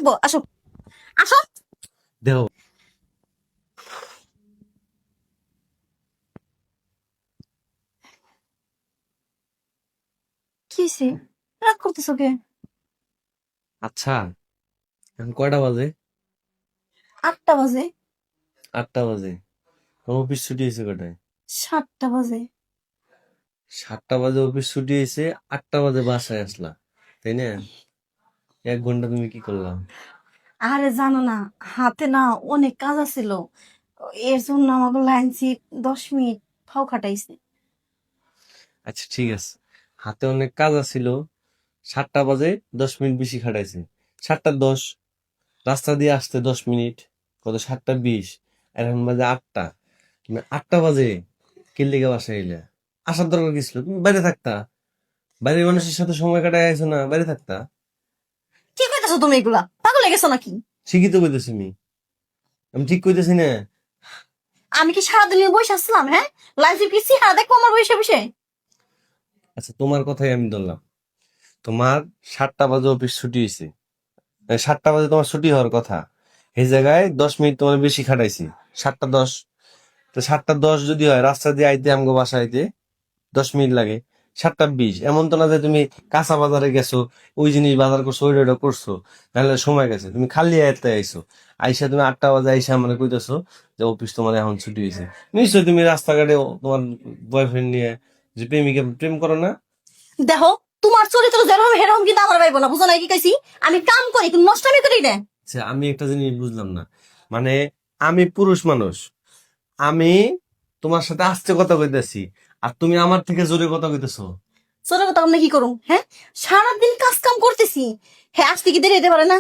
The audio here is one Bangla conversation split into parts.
লাগবো, আসো আসো। দেহ কি হয়েছে, রাগ করতেছো কে? আচ্ছা, এখন কয়টা বাজে? 8টা বাজে। 8টা বাজে। তোমার অফিস ছুটি হয়েছে কটায়? 7টা বাজে। 7টা বাজে অফিস ছুটি হয়েছে, 8টা বাজে বাসায় আসলা, তাই না? 1 ঘন্টা তুমি কি করলাম? আরে জানো না, হাতে না অনেক কাজ আছিল, এর জন্য আমাকে লাইনছি 10 মিনিট ফাও খাটাইছে। আচ্ছা ঠিক আছে, হাতে অনেক কাজ আছিল, 7টা বাজে 10 মিনিট বেশি খাটাইছে। 7টা 10, রাস্তা দিয়ে আসতে 10 মিনিট, কত 7টা 20, আর এখন বাজে 8টা। তুমি 8টা বাজে কি লেগে বাসায় এলে? আসার দরকার কি ছিল? তুমি বাইরে থাকতা, বাইরের মানুষের সাথে সময় কাটায় আইছো না, বাইরে থাকতা। কি কইতেছো তুমি, এগুলা পাগল হয়ে গেছো নাকি? ঠিকই তো কইতেছি আমি ঠিক কইতেছি না? আমি কি সারাদিন বসে আসলাম? হ্যাঁ, লাইনছি পিসি হারা দেখবো আমার বসে বসে? আচ্ছা তোমার কথাই আমি ধরলাম, তোমার 7টা বাজে অফিস ছুটি হয়েছে, 7টা বাজে তোমার ছুটি হওয়ার কথা, এই জায়গায় 10 মিনিট তোমার বেশি খাটাইছি। 7টা 10, তো 7টা 10 যদি হয়, রাস্তা দিয়ে আইতে আমগো বাসা আইতে 10 মিনিট লাগে। 7টা 20, এমন তো না যে তুমি কাঁচা বাজারে গেছো, ওই জিনিস বাজার করছো, ওইটা করছো, তাহলে সময় গেছে। তুমি খালি আয়ত্তে আইছো, আইসা তুমি 8টা বাজে আইসা মানে কইতেছো যে অফিস তোমার এখন ছুটি হয়েছে। নিশ্চয়ই তুমি রাস্তাঘাটে তোমার বয়ফ্রেন্ড নিয়ে যে প্রেমিকা প্রেম করো না? দেখো, তোমার চরিত্র যেরকম হেরকম কিন্তু আমার ভাইবো না, বুঝো না কি কইছি? আমি কাম করি কিন্তু নষ্টামি করি না। আচ্ছা, আমি একটা জিনিস বুঝলাম না, মানে আমি পুরুষ মানুষ, আমি তোমার সাথে আস্তে কথা কইতেছি, আর তুমি আমার থেকে জোরে কথা কইতেছো। ছোট কথা আমরা কি করুম? হ্যাঁ, সারাদিন কাজ কাম করতেছি, হ্যাঁ আসতে কি দেরি হতে পারে না?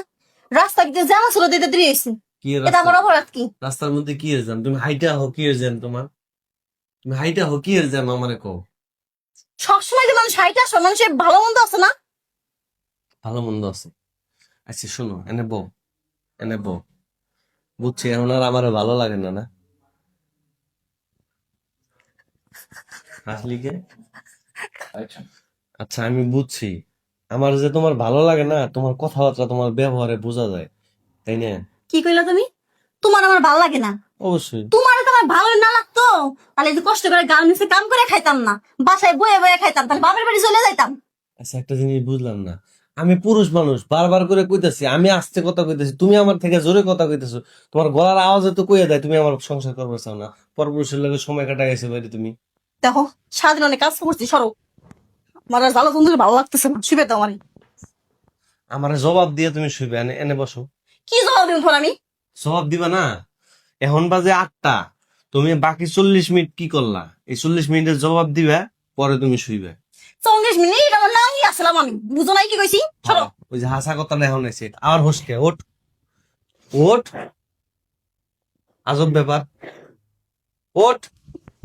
রাস্তা দিতে জানা ছিল, দিতে দেরি হয়েছে, কি এটা রাস্তা? আমার অপরাধ কি? রাস্তার মধ্যে কি এর জ্যাম? তুমি হাইটা হো কি এর জ্যাম তোমার? তুমি হাইটা হো কি এর জ্যাম আমারে কও? সবসময় যে মানুষ হাইটা আসে, মানুষের ভালো মন্দ আছে না? ভালো মন্দ আছে। আচ্ছা শোনো, এনে বউ, এনে বউ, বুঝছি এখন আর আমার ভালো লাগে না, না? হাসলি কে? আচ্ছা আমি বুঝছি, আমার যে তোমার ভালো লাগে না, তোমার কথাবার্তা তোমার ব্যবহারে বোঝা যায়, তাই না? কি কইলা তুমি? তোমার আমার ভালো লাগে না? অবশ্যই। তোমার তো আমার ভালো না লাগতো, তাহলে যে কষ্ট করে গার্মেন্টসে কাম করে খাইতাম না, বাসায় বয়ে বয়ে খাইতাম, তাহলে বাপের বাড়ি চলে যাইতাম। আচ্ছা একটা জিনিস বুঝলাম না, আমি পুরুষ মানুষ, বারবার করে কইতাছি, আমি আস্তে কথা কইতেছি, তুমি আমার থেকে জোরে কথা কইতেছো। তোমার গলার আওয়াজে তো কইয়া দেয় তুমি আমার সংসার করবে চাও না, পরপুরুষের লগে সময় কাটাই গেছে বাইরে তুমি। দেখো, সারাদিন অনেক কাজ করছি, সরো, আমার আর জ্বালা বন্ধুর ভালো লাগতেছে না, শুবে দাও আমারে। আমার জবাব দিয়ে তুমি শুইবে, এনে এনে বসো। কি জবাব দিব তোমার আমি? জবাব দিবা না? এখন বাজে 8টা, তুমি বাকি 40 মিনিট কি করলা? এই 40 মিনিটের জবাব দিবা, পরে তুমি শুইবে। 40 মিনিট আমার নাই আসলাম আমি, বুঝো নাই কি কইছি? সরো। হ্যাঁ, ওই যে হাসা কথা এখন এসে আর হোসকে ওঠ, ওঠ, আজব ব্যাপার, ওঠ,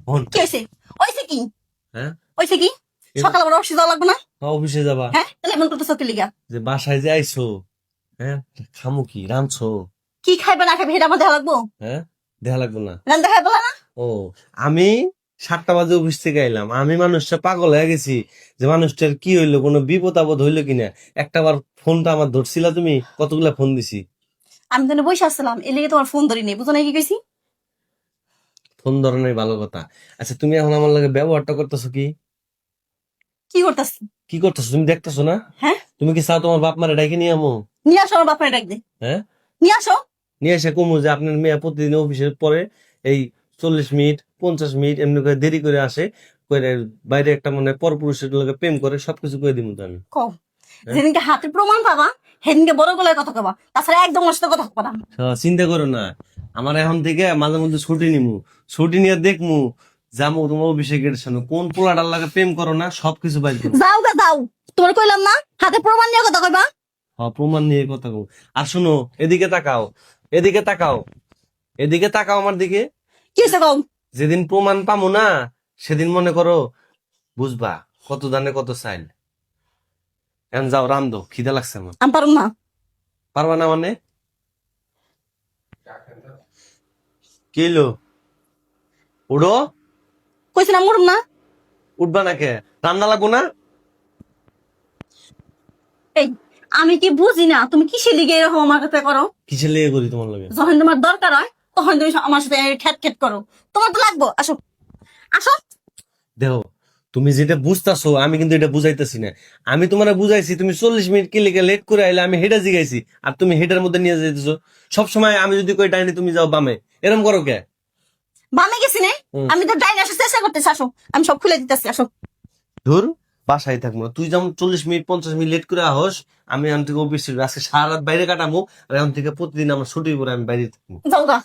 হন। কি হয়েছে? হয়েছে কি? হ্যাঁ, হয়েছে কি? সকাল আবার অফিসে যাওয়া লাগবে না? অফিসে যাবা, হ্যাঁ, তাহলে এমন করতেছো কি লিগা? যে বাসায় যে আইছো, হ্যাঁ, খামু কি রাঁধছো? কি খাইবে না খাইবে এটা আমার দেখা লাগবো? হ্যাঁ, দেখা লাগবে না? রান্না খাইবে না? ও, আমি 7টা বাজে অফিস থেকে আইলাম, আমি মানুষটা পাগল হয়ে গেছি যে মানুষটার কি হইলো, কোনো বিপদ আপদ হইলো কিনা। একটাবার ফোনটা আমার ধরছিলা তুমি, কতগুলা ফোন দিছি। আমি তো বসে আসছিলাম, এর লেগে তোমার ফোন ধরি নেই, বুঝো নাই কি কইছি? ফোন ধরনের ভালো কথা। আচ্ছা তুমি এখন আমার লাগে ব্যবহারটা করতেছো কি? কি করতেছি? কি করতেছো তুমি দেখতেছো না? হ্যাঁ, তুমি কি চাও তোমার বাপ মারে ডাইকে নিয়ে আমো? নিয়ে আসো আমার বাপরে ডাক দে। হ্যাঁ, নিয়ে আসো। নিয়ে এসে কমু যে আপনার মেয়ে প্রতিদিন অফিসের পরে এই 40 মিনিট 50 মিনিট এমনি করে দেরি করে আসে, করে বাইরে একটা মানে পরপুরুষের লগে প্রেম করে, সবকিছু করে দিব তো আমি। কম। হ্যাঁ? যেদিনকে হাতে প্রমাণ পাবা, সেদিনকে বড় গলায় কথা কবা, তাছাড়া একদম ওর সাথে কথা কবা না। চিন্তা করো না, আমার এখন থেকে মাঝে মধ্যে ছুটি নিমু, ছুটি নিয়ে দেখমু, যামু তোমার অভিষেকের সামনে কোন পোলাটার লাগে প্রেম করো না, সবকিছু বাইর করবো। যাও গা যাও, তোমার কইলাম না হাতে প্রমাণ নিয়ে কথা কইবা। হ্যাঁ, প্রমাণ নিয়ে কথা কও। আর শোনো, এদিকে তাকাও, এদিকে তাকাও, এদিকে তাকাও আমার দিকে। কি হয়েছে কম? যেদিন প্রমাণ পামু না, সেদিন মনে করো বুঝবা কত দানে কত চাইল। এখন যাও রান্ধো, খিদে লাগছে আমার। আমি পারুম না। পারবা না মানে? কি হইলো? উড়ো। কইছি না মরুম না। উঠবা না কে? রান্না লাগবো না? এই, আমি কি বুঝি না তুমি কিসের লিগে এরকম আমার কাছে করো? কিসের লেগে করি তোমার লগে? যখন তোমার দরকার হয় তখন তুমি আমার সাথে খ্যাট খ্যাট করো। তোমার তো লাগবো, আসো আসো। দেখো, তুমি যেটা বুঝতাছো আমি কিন্তু এটা বুঝাইতেছি না। আমি তোমার বুঝাইছি, তুমি 40 মিনিট কি লেগে লেট করে আইলে আমি হেডা জিগাইছি, আর তুমি হেডার মধ্যে নিয়ে যাইতেছো। সবসময় আমি যদি কই ডাইনে তুমি যাও বামে, এরকম করো কে? বামে গেছি নে, হুম। আমি তো ডাইনে আসার চেষ্টা করতেছি, আসো আমি সব খুলে দিতেছি, আসো। ধুর, বাসায় থাকবো না। তুই যেমন 40 মিনিট 50 মিনিট লেট করে আহস, আমি এখন থেকে অফিস আজকে সারা রাত বাইরে কাটামো, আর এখন থেকে প্রতিদিন আমার ছুটির পরে আমি বাইরে থাকবো। যাও গা,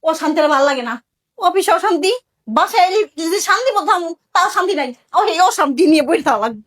ও শান্তির ভালো লাগে না। অফিসে অশান্তি, বাসায় এলে যদি শান্তি বোধ তাও শান্তি নাই। ও শান্তি নিয়ে বই থাকা লাগবে।